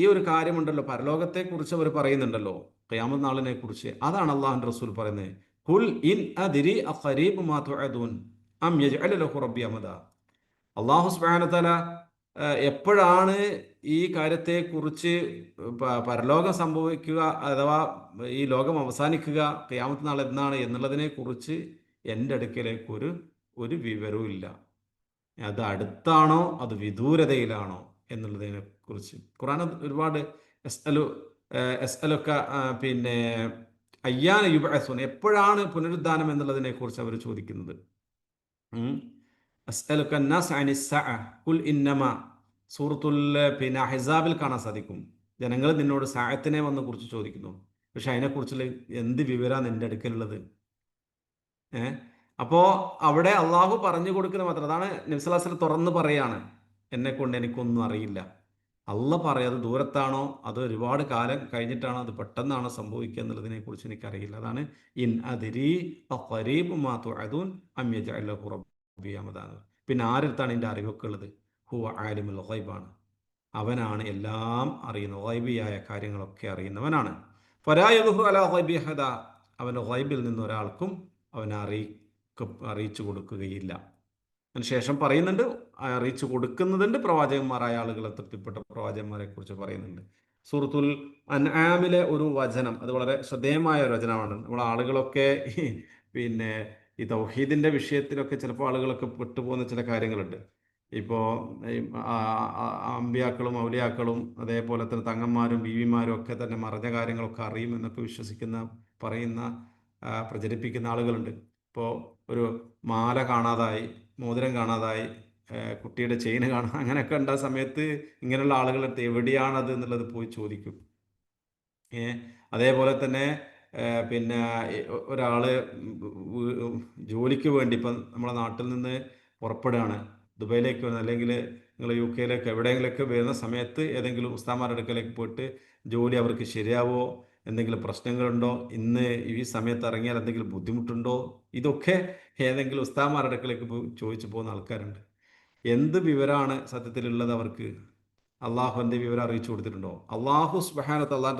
ഈ ഒരു കാര്യമുണ്ടല്ലോ, പരലോകത്തെക്കുറിച്ച് അവർ പറയുന്നുണ്ടല്ലോ, ഖിയാമത്ത് നാളിനെ കുറിച്ച്, അതാണ് അള്ളാഹുവിൻ്റെ റസൂൽ പറയുന്നത്. ഖുൽ ഇൻ അദ്രി അഖരീബു മാ തുഅദൂൻ അം യജ്അലു ലഹു റബ്ബി അമദ. അള്ളാഹു സുബ്ഹാനഹു വ തആല എപ്പോഴാണ് ഈ കാര്യത്തെക്കുറിച്ച് പരലോകം സംഭവിക്കുക അഥവാ ഈ ലോകം അവസാനിക്കുക, ഖിയാമത്ത് നാൾ എന്നാണ് എന്നുള്ളതിനെ കുറിച്ച് എൻ്റെ അടുക്കലേക്ക് ഒരു വിവരവും ഇല്ല. അത് അടുത്താണോ അത് വിദൂരതയിലാണോ എന്നുള്ളതിനെ കുറിച്ച് ഖുർആൻ ഒരുപാട് എസ്അലൊക്കെ പിന്നെ അയ്യാന യുബ്അസൂൻ, എപ്പോഴാണ് പുനരുദ്ധാനം എന്നുള്ളതിനെ കുറിച്ച് അവർ ചോദിക്കുന്നത്. അസ്അലുക അന്നാസ് അനിസ്സഅ ഖുൽ ഇന്നമാ, സൂറത്തുൽ പിന്നെ അഹ്സാബിൽ കാണാൻ സാധിക്കും. ജനങ്ങൾ നിന്നോട് സാഅത്തിനെ വന്ന് കുറിച്ച് ചോദിക്കുന്നു, പക്ഷെ അതിനെക്കുറിച്ചുള്ള എന്ത് വിവരമാണ് നിന്റെ അടുക്കലുള്ളത്? അപ്പോൾ അവിടെ അള്ളാഹു പറഞ്ഞു കൊടുക്കുന്ന മാത്രം, അതാണ് നബി സല്ലല്ലാഹു അലൈഹി വസല്ലം തുറന്ന് പറയാണ്, എന്നെ കൊണ്ട് എനിക്കൊന്നും അറിയില്ല. അള്ളാഹ് പറയാം, അത് ദൂരത്താണോ അത് ഒരുപാട് കാലം കഴിഞ്ഞിട്ടാണോ അത് പെട്ടെന്നാണോ സംഭവിക്കുക എന്നുള്ളതിനെ കുറിച്ച് എനിക്കറിയില്ല. അതാണ് ഇൻ അദ്രി അഖരീബു മാ തുഅദൂൻ അം യജ്അലു ലഹു റബ്ബി അമദാൻ. പിന്നെ ആരിടത്താണ് എൻ്റെ അറിവൊക്കെ ഉള്ളത്? ഹുവ ആലിമുൽ ഗൈബാണ്, അവനാണ് എല്ലാം അറിയുന്ന ഗൈബിയായ കാര്യങ്ങളൊക്കെ അറിയുന്നവനാണ്. ഫലാ യദ്ഹുറു അലാ ഗൈബി അഹദ, അവൻ്റെ ഗൈബിൽ നിന്ന് ഒരാൾക്കും അവനെ അറിയിച്ചു കൊടുക്കുകയില്ല. അതിനുശേഷം പറയുന്നുണ്ട്, അറിയിച്ചു കൊടുക്കുന്നതുണ്ട്, പ്രവാചകന്മാരായ ആളുകളെ തൃപ്തിപ്പെട്ട പ്രവാചകന്മാരെ കുറിച്ച് പറയുന്നുണ്ട്. സൂറത്തുൽ അൻആമിലെ ഒരു വചനം, അത് വളരെ ശ്രദ്ധേയമായ ഒരു വചനമാണ്. നമ്മൾ ആളുകളൊക്കെ പിന്നെ ഈ തൗഹീദിന്റെ വിഷയത്തിലൊക്കെ ചിലപ്പോൾ ആളുകളൊക്കെ പെട്ടുപോകുന്ന ചില കാര്യങ്ങളുണ്ട്. ഇപ്പോൾ അമ്പിയാക്കളും ഔലിയാക്കളും അതേപോലെ തന്നെ തങ്ങന്മാരും ബീവിമാരും ഒക്കെ തന്നെ മറഞ്ഞ കാര്യങ്ങളൊക്കെ അറിയുമെന്നൊക്കെ പറയുന്ന പ്രചരിപ്പിക്കുന്ന ആളുകളുണ്ട്. ഇപ്പോൾ ഒരു മാല കാണാതായി, മോതിരം കാണാതായി, കുട്ടിയുടെ ചെയിന് കാണാൻ, അങ്ങനെയൊക്കെ ഉണ്ടാ സമയത്ത് ഇങ്ങനെയുള്ള ആളുകളെടുത്ത് എവിടെയാണത് എന്നുള്ളത് പോയി ചോദിക്കും. അതേപോലെ തന്നെ പിന്നെ ഒരാൾ ജോലിക്ക് വേണ്ടി ഇപ്പം നമ്മളെ നാട്ടിൽ നിന്ന് പുറപ്പെടുകയാണ്, ദുബൈയിലേക്ക് വരുന്നത്, അല്ലെങ്കിൽ നിങ്ങൾ യു കെയിലേക്ക് എവിടെയെങ്കിലുമൊക്കെ വരുന്ന സമയത്ത് ഏതെങ്കിലും ഉസ്താദന്മാരുടെ അടുക്കലേക്ക് പോയിട്ട് ജോലി അവർക്ക് ശരിയാവോ, എന്തെങ്കിലും പ്രശ്നങ്ങളുണ്ടോ, ഇന്ന് ഈ സമയത്ത് ഇറങ്ങിയാൽ എന്തെങ്കിലും ബുദ്ധിമുട്ടുണ്ടോ, ഇതൊക്കെ ഏതെങ്കിലും ഉസ്താദന്മാരുടെ അടുക്കലേക്ക് ചോദിച്ചു പോകുന്ന ആൾക്കാരുണ്ട്. എന്ത് വിവരമാണ് സത്യത്തിലുള്ളത് അവർക്ക്? അള്ളാഹുവിൻ്റെ വിവരം അറിയിച്ചു കൊടുത്തിട്ടുണ്ടോ? അള്ളാഹു സുബ്ഹാനഹു വ തആല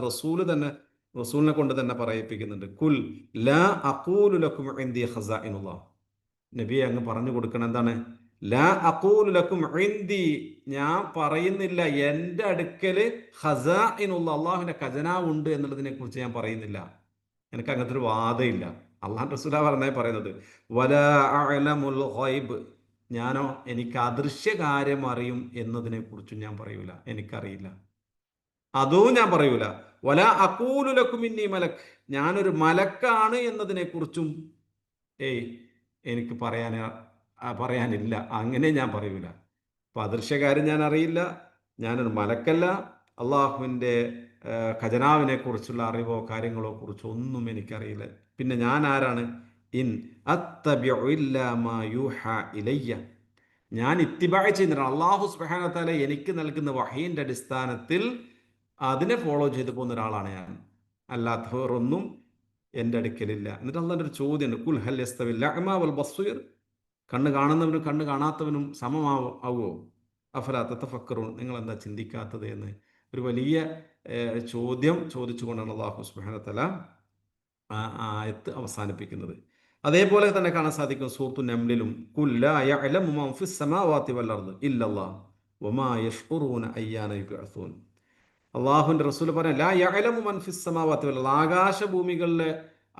റസൂലിനെ കൊണ്ട് തന്നെ പറയിപ്പിക്കുന്നുണ്ട്, കുൽ ലാ അഖൂലു ലക്കും ഇൻദി ഖസാഇനുല്ലാഹ്. നബിയെ അങ്ങ് പറഞ്ഞു കൊടുക്കണം, എന്താണ്? ലാ അഖൂലു ലക്കും ഇൻദി, ഞാൻ പറയുന്നില്ല എൻ്റെ അടുക്കൽ ഖസാഇനുല്ലാഹ്, അള്ളാഹുവിൻ്റെ ഖജനാവ് ഉണ്ട് എന്നുള്ളതിനെ കുറിച്ച് ഞാൻ പറയുന്നില്ല. എനിക്ക് അങ്ങനത്തെ ഒരു വാദമില്ല. അള്ളാഹു റസൂലാ പറയുന്നത്, വലാ അഅലമുൽ ഗൈബ്, ഞാനോ എനിക്ക് അദൃശ്യ കാര്യം അറിയും എന്നതിനെ കുറിച്ചും ഞാൻ പറയൂല, എനിക്കറിയില്ല, അതും ഞാൻ പറയൂല. വലാ അഖൂലു ലക്കും ഇന്നി മലക്ക്, ഞാനൊരു മലക്കാണ് എന്നതിനെ കുറിച്ചും എനിക്ക് പറയാനില്ല, അങ്ങനെ ഞാൻ പറയൂല. അപ്പോൾ അദൃശ്യകാര്യം ഞാൻ അറിയില്ല, ഞാനൊരു മലക്കല്ല, അള്ളാഹുവിൻ്റെ ഖജനാവിനെ കുറിച്ചുള്ള അറിവോ കാര്യങ്ങളോ കുറിച്ചോ ഒന്നും എനിക്കറിയില്ല. പിന്നെ ഞാൻ ആരാണ്? ഇൻ അത്തബിഉ ഇല്ലാ മാ യൂഹാ ഇലയ്യ. ഞാൻ ഇത്തിബായ് ചെയ്യുന്നതാണ് അള്ളാഹു സുബ്ഹാനഹു വ തആല എനിക്ക് നൽകുന്ന വഹീൻ്റെ അടിസ്ഥാനത്തിൽ അതിനെ ഫോളോ ചെയ്തു പോകുന്ന ഒരാളാണ് ഞാൻ. അല്ലാത്തവരൊന്നും എൻ്റെ അടുക്കലില്ല. എന്നിട്ട് അള്ളാൻ്റെ ഒരു ചോദ്യമുണ്ട്, കുൽ ഹൽ യസ്തവിൽ അഅ്മാ വൽ ബസ്വീർ. കണ്ണ് കാണുന്നവനും കണ്ണ് കാണാത്തവനും സമമാവോ? അഫലാ തതഫക്കറൂൻ. നിങ്ങൾ എന്താ ചിന്തിക്കാത്തത് എന്ന് ഒരു വലിയ ചോദ്യം ചോദിച്ചുകൊണ്ടാണ് അള്ളാഹു സുബ്ഹാനഹു വ തആല ആ ആയത്ത് അവസാനിപ്പിക്കുന്നത്. അതേപോലെ തന്നെ കാണാൻ സാധിക്കും സൂറത്തു നംലിലും, ഖുൽ ലാ യഅലമു മൻ ഫിസ് സമാവാതി വൽ അർദ് ഇല്ലല്ലാഹ് വമാ യശ്ഉറൂന അയ്യാന യുബ്അസൂൻ. അള്ളാഹുവിൻ്റെ റസൂൽ പറയാം, ലാ യഅലമു മൻ ഫിസ് സമാവാതി വൽ അർദ്. ആകാശഭൂമികളിലെ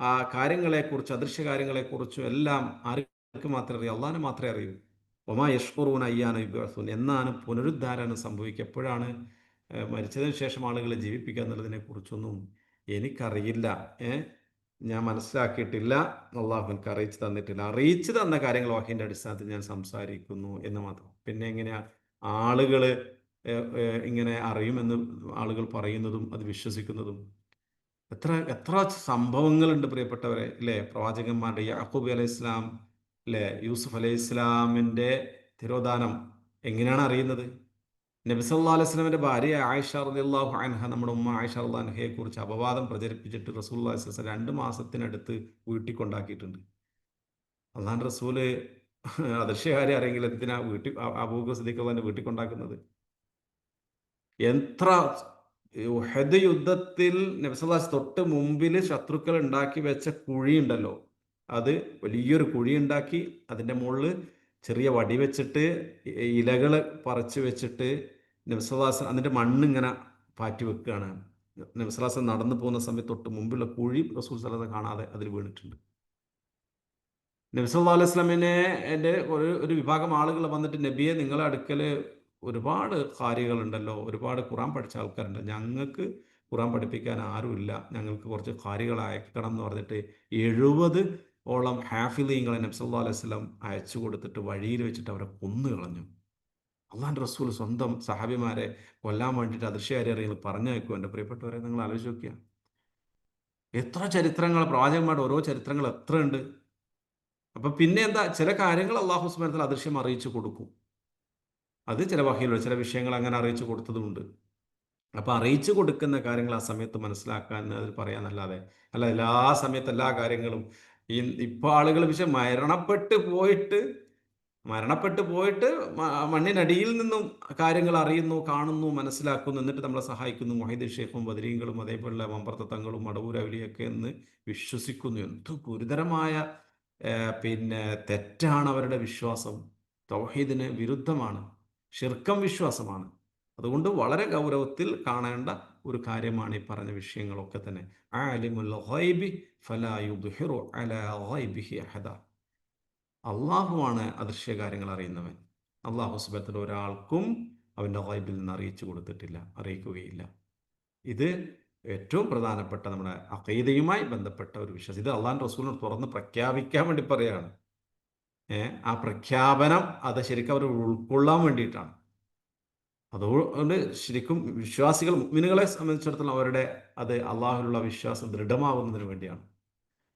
ആ കാര്യങ്ങളെക്കുറിച്ച്, അദൃശ്യ കാര്യങ്ങളെക്കുറിച്ചും എല്ലാം ആർക്ക് മാത്രമേ അറിയൂ? അള്ളാഹിനെ മാത്രമേ അറിയൂ. വമാ യശ്ഉറൂന അയ്യാന യുബ്അസൂൻ. എന്നാണ് പുനരുദ്ധാരണം സംഭവിക്കുക, എപ്പോഴാണ് മരിച്ചതിന് ശേഷം ആളുകളെ ജീവിപ്പിക്കുക എന്നുള്ളതിനെ കുറിച്ചൊന്നും എനിക്കറിയില്ല. ഞാൻ മനസ്സിലാക്കിയിട്ടില്ല, അള്ളാഹു എനിക്ക് അറിയിച്ചു തന്നിട്ടില്ല. അറിയിച്ചു തന്ന കാര്യങ്ങൾ വാഹിൻ്റെ അടിസ്ഥാനത്തിൽ ഞാൻ സംസാരിക്കുന്നു എന്ന് മാത്രം. പിന്നെ എങ്ങനെയാ ആളുകൾ ഇങ്ങനെ അറിയുമെന്ന് ആളുകൾ പറയുന്നതും അത് വിശ്വസിക്കുന്നതും? എത്ര എത്ര സംഭവങ്ങളുണ്ട് പ്രിയപ്പെട്ടവരെ, അല്ലേ? പ്രവാചകന്മാരുടെ യാക്കൂബ് അലൈഹി ഇസ്ലാം, അല്ലേ, യൂസുഫ് അലൈഹി ഇസ്ലാമിൻ്റെ തിരോധാനം എങ്ങനെയാണ് അറിയുന്നത്? നബി സല്ലല്ലാഹു അലൈഹി വസല്ലമയുടെ ഭാര്യ ആയിഷ റളിയല്ലാഹു അൻഹ, നമ്മുടെ ഉമ്മ ആയിഷ റളിയല്ലാഹു അൻഹയെ കുറിച്ച് അപവാദം പ്രചരിപ്പിച്ചിട്ട് റസൂലുള്ളാഹി സ്വല്ലല്ലാഹു അലൈഹി വസല്ലം 2 മാസത്തിനടുത്ത് വീട്ടിൽ കൊണ്ടാക്കിയിട്ടുണ്ട്. അള്ളാഹുവിൻ്റെ റസൂല് അദൃശ്യകാര്യം അറിയെങ്കിൽ എന്തിനാ വീട്ടിൽ അബൂബക്കർ സിദ്ദീഖ് റളിയല്ലാഹു വീട്ടിൽ കൊണ്ടാക്കുന്നത്? എത്ര ഉഹദ് യുദ്ധത്തിൽ നബി സല്ലല്ലാഹു അലൈഹി വസല്ലം തൊട്ട് മുമ്പിൽ ശത്രുക്കൾ ഉണ്ടാക്കി വെച്ച കുഴി ഉണ്ടല്ലോ, അത് വലിയൊരു കുഴി ഉണ്ടാക്കി അതിൻ്റെ മുകളിൽ ചെറിയ വടി വെച്ചിട്ട് ഇലകൾ പറിച്ച് വെച്ചിട്ട് നബി സല്ലല്ലാഹു അലൈഹി വസല്ലം അതിൻ്റെ മണ്ണിങ്ങനെ പാറ്റി വെക്കുകയാണ്. നബി സല്ലല്ലാഹു അലൈഹി വസല്ലം നടന്നു പോകുന്ന സമയത്ത് തൊട്ട് മുമ്പുള്ള കുഴി റസൂൽ സല്ലല്ലാഹു അലൈഹി വസല്ലം കാണാതെ അതിൽ വീണിട്ടുണ്ട്. നബി സല്ലല്ലാഹു അലൈഹി വസല്ലമിനെ എൻ്റെ ഒരു വിഭാഗം ആളുകൾ വന്നിട്ട്, നബിയെ, നിങ്ങളെ അടുക്കൽ ഒരുപാട് ഖാരികളുണ്ടല്ലോ, ഒരുപാട് ഖുർആൻ പഠിച്ച ആൾക്കാരുണ്ട്, ഞങ്ങൾക്ക് ഖുർആൻ പഠിപ്പിക്കാൻ ആരുമില്ല, ഞങ്ങൾക്ക് കുറച്ച് ഖാരികളെ അയക്കണം എന്ന് പറഞ്ഞിട്ട് 70 ഓളം ഹാഫിളീങ്ങളെ നബി സല്ലല്ലാഹു അലൈഹി വസല്ലം അയച്ചു കൊടുത്തിട്ട് വഴിയിൽ വെച്ചിട്ട് അവരെ കൊന്നു കളഞ്ഞു. അള്ളാഹുവിൻ്റെ റസൂൽ സ്വന്തം സഹാബിമാരെ കൊല്ലാൻ വേണ്ടിയിട്ട് അദൃശ്യകാര്യം അറിയുന്നത് പറഞ്ഞയക്കും. എൻ്റെ പ്രിയപ്പെട്ടവരെ, നിങ്ങൾ ആലോചിച്ച് നോക്കിയാൽ എത്ര ചരിത്രങ്ങൾ, പ്രവാചകന്മാരുടെ ഓരോ ചരിത്രങ്ങൾ എത്ര ഉണ്ട്. അപ്പം പിന്നെ എന്താ, ചില കാര്യങ്ങൾ അള്ളാഹു സുബ്ഹാനഹു വ തആല അദൃശ്യം അറിയിച്ചു കൊടുക്കും. അത് ചില വഹയിലുള്ള ചില വിഷയങ്ങൾ അങ്ങനെ അറിയിച്ചു കൊടുത്തതുമുണ്ട്. അപ്പോൾ അറിയിച്ചു കൊടുക്കുന്ന കാര്യങ്ങൾ ആ സമയത്ത് മനസ്സിലാക്കാൻ അതിൽ പറയാനല്ലാതെ, അല്ല എല്ലാ സമയത്ത് എല്ലാ കാര്യങ്ങളും ഇപ്പോൾ ആളുകൾ വിഷയം മരണപ്പെട്ടു പോയിട്ട് മണ്ണിനടിയിൽ നിന്നും കാര്യങ്ങൾ അറിയുന്നു, കാണുന്നു, മനസ്സിലാക്കുന്നു, എന്നിട്ട് നമ്മളെ സഹായിക്കുന്നു. മുഹീദ് ഷേഖും ബദരീങ്ങളും അതേപോലുള്ള മമ്പർത്ത തങ്ങളും മടവൂർ അവലിയൊക്കെ എന്ന് വിശ്വസിക്കുന്നു. എന്ത് ഗുരുതരമായ പിന്നെ തെറ്റാണ് അവരുടെ വിശ്വാസം. തൗഹീദിന് വിരുദ്ധമാണ്, ഷിർക്കം വിശ്വാസമാണ്. അതുകൊണ്ട് വളരെ ഗൗരവത്തിൽ കാണേണ്ട ഒരു കാര്യമാണ് ഈ പറഞ്ഞ വിഷയങ്ങളൊക്കെ തന്നെ. ആലിമുൽ ഗൈബി ഫലാ യുദ്ഹിറു അലാ ഗൈബിഹി അഹദ. അള്ളാഹുവാണ് അദൃശ്യകാര്യങ്ങൾ അറിയുന്നവൻ. അള്ളാഹു സുബ്ഹാനഹു വ തആല ഒരാൾക്കും അവൻ്റെ ഗൈബിൽ നിന്ന് അറിയിച്ചു കൊടുത്തിട്ടില്ല, അറിയിക്കുകയില്ല. ഇത് ഏറ്റവും പ്രധാനപ്പെട്ട നമ്മുടെ അഖീദയുമായി ബന്ധപ്പെട്ട ഒരു വിശ്വാസം. ഇത് അള്ളാഹുവിൻ്റെ റസൂലിനെ തുറന്ന് പ്രഖ്യാപിക്കാൻ വേണ്ടി പറയുകയാണ്. ആ പ്രഖ്യാപനം അത് ശരിക്കും അവർ ഉൾക്കൊള്ളാൻ വേണ്ടിയിട്ടാണ്. അതുകൊണ്ട് ശരിക്കും വിശ്വാസികൾ, മുഅ്മിനുകളെ സംബന്ധിച്ചിടത്തോളം അവരുടെ അത് അള്ളാഹുവിലുള്ള വിശ്വാസം ദൃഢമാവുന്നതിന് വേണ്ടിയാണ്.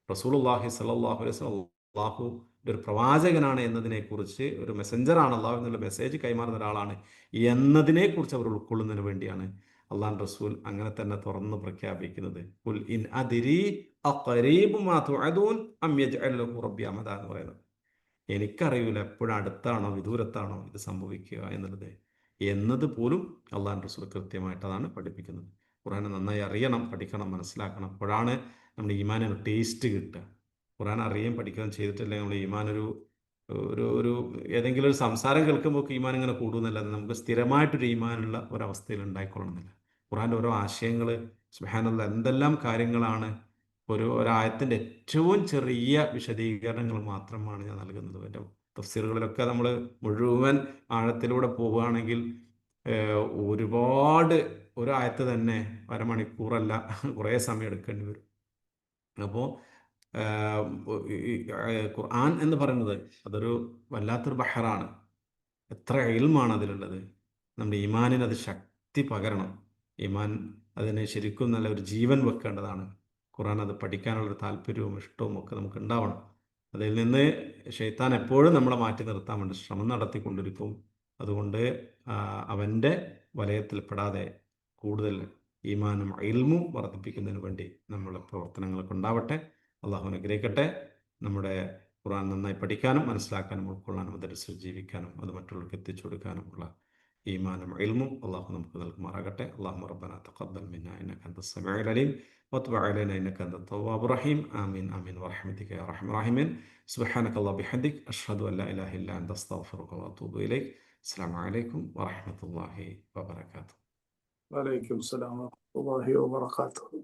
റസൂലുള്ളാഹി സ്വല്ലല്ലാഹു അലൈഹി വസല്ലം അള്ളാഹുവിൻ്റെ ഒരു പ്രവാചകനാണ് എന്നതിനെക്കുറിച്ച്, ഒരു മെസ്സഞ്ചറാണ്, അള്ളാഹു എന്നുള്ള മെസ്സേജ് കൈമാറുന്ന ഒരാളാണ് എന്നതിനെക്കുറിച്ച് അവർ ഉൾക്കൊള്ളുന്നതിന് വേണ്ടിയാണ് അള്ളാഹുവിൻ്റെ റസൂൽ അങ്ങനെ തന്നെ തുറന്ന് പ്രഖ്യാപിക്കുന്നത്. ഖുൽ ഇൻ അദ്രി അഖരീബു മാ തുഅദൂൻ അം യജ്അൽ ലഹു റബ്ബി അമദ എന്ന് പറയുന്നത്. എനിക്കറിയില്ല എപ്പോഴും അടുത്താണോ വിദൂരത്താണോ ഇത് സംഭവിക്കുക എന്നുള്ളത് പോലും അള്ളാഹുവിൻ്റെ റസൂൽ കൃത്യമായിട്ട് അതാണ് പഠിപ്പിക്കുന്നത്. ഖുർആനെ നന്നായി അറിയണം, പഠിക്കണം, മനസ്സിലാക്കണം. അപ്പോഴാണ് നമ്മുടെ ഈമാനിന് ടേസ്റ്റ് കിട്ടുക. ഖുർആൻ അറിയുകയും പഠിക്കുകയും ചെയ്തിട്ടില്ലെങ്കിൽ നമ്മൾ ഈമാൻ ഒരു ഒരു ഒരു ഏതെങ്കിലും ഒരു സംസാരം കേൾക്കുമ്പോൾ ഈമാൻ ഇങ്ങനെ കൂടുന്നല്ലാതെ നമുക്ക് സ്ഥിരമായിട്ടൊരു ഈമാനുള്ള ഒരവസ്ഥയിൽ ഉണ്ടായിക്കൊള്ളണമെന്നില്ല. ഖുർആൻ്റെ ഓരോ ആശയങ്ങൾ സുബ്ഹാനല്ലാഹ് എന്തെല്ലാം കാര്യങ്ങളാണ്. ഒരായത്തിൻ്റെ ഏറ്റവും ചെറിയ വിശദീകരണങ്ങൾ മാത്രമാണ് ഞാൻ നൽകുന്നത്. എൻ്റെ തഫ്സീറുകളിലൊക്കെ നമ്മൾ മുഴുവൻ ആഴത്തിലൂടെ പോവുകയാണെങ്കിൽ ഒരുപാട്, ഒരായത്ത് തന്നെ അരമണിക്കൂറല്ല കുറേ സമയം എടുക്കേണ്ടി വരും. അപ്പോൾ ഖുർആൻ എന്ന് പറയുന്നത് അതൊരു വല്ലാത്തൊരു ബഹറാണ്. എത്ര ഇൽമാണ് അതിലുള്ളത്. നമ്മുടെ ഈമാനിന് അത് ശക്തി പകരണം. ഈമാൻ അതിന് ശരിക്കും നല്ല ഒരു ജീവൻ വെക്കേണ്ടതാണ്. ഖുർആൻ അത് പഠിക്കാനുള്ളൊരു താല്പര്യവും ഇഷ്ടവും ഒക്കെ നമുക്ക് ഉണ്ടാവണം. അതിൽ നിന്ന് ഷെയ്ത്താൻ എപ്പോഴും നമ്മളെ മാറ്റി നിർത്താൻ വേണ്ടി ശ്രമം നടത്തിക്കൊണ്ടിരിക്കും. അതുകൊണ്ട് അവൻ്റെ വലയത്തിൽപ്പെടാതെ കൂടുതൽ ഈമാനും ഇൽമും വർദ്ധിപ്പിക്കുന്നതിന് വേണ്ടി നമ്മളെ പ്രവർത്തനങ്ങളൊക്കെ ഉണ്ടാവട്ടെ. അള്ളാഹു അനുഗ്രഹിക്കട്ടെ. നമ്മുടെ ഖുർആൻ നന്നായി പഠിക്കാനും മനസ്സിലാക്കാനും ഉൾക്കൊള്ളാനും അതനുസരിച്ച് ജീവിക്കാനും അത് മറ്റുള്ളവർക്ക് എത്തിച്ചു കൊടുക്കാനുമുള്ള ഈമാനും ഇൽമും അള്ളാഹു നമുക്ക് നൽകുമാറാകട്ടെ. അല്ലാഹുമ്മ റബ്ബനാ തഖബ്ബൽ മിന്നാ ഇന്നക അൻതസ് സമീഉൽ അലീം വതുബ് അലൈനാ ഇന്നക അൻതത് തവ്വാബുർ റഹീം. ആമീൻ ആമീൻ വറഹ്മതിക യാ അർഹമർ റഹീമീൻ. സുബ്ഹാനകല്ലാഹു ബിഹംദിക അഷ്ഹദു അൻ ലാ ഇലാഹ ഇല്ലാ അൻത അസ്തഗ്ഫിറുക വഅതൂബു ഇലൈക്. അസ്സലാമു അലൈക്കും വറഹ്മത്തുള്ളാഹി വബറകാതുഹു. വലൈക്കും സലാം വറഹ്മത്തുള്ളാഹി വബറകാതുഹു.